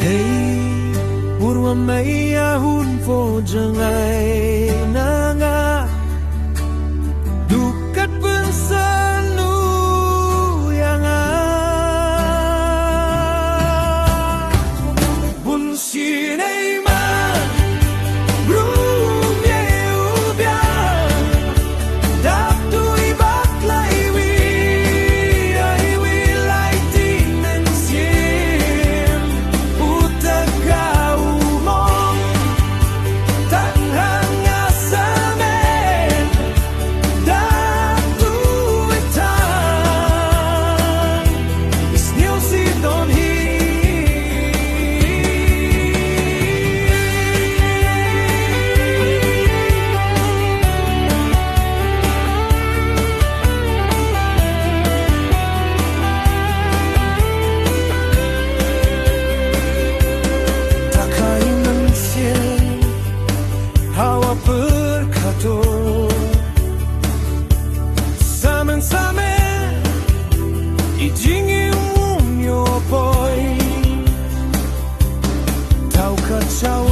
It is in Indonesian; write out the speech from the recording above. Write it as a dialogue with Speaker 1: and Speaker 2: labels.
Speaker 1: Hey, purwa may ahun po jangay nanga dukat pensanu yang bun sinay man brum ye ubya dap tu ibak la iwi iwi lai tin men siem utaga umong tanghang asamen dap tu itang isniw si don hi hawa berkato samen-samen ijingi umyo boy tau kacau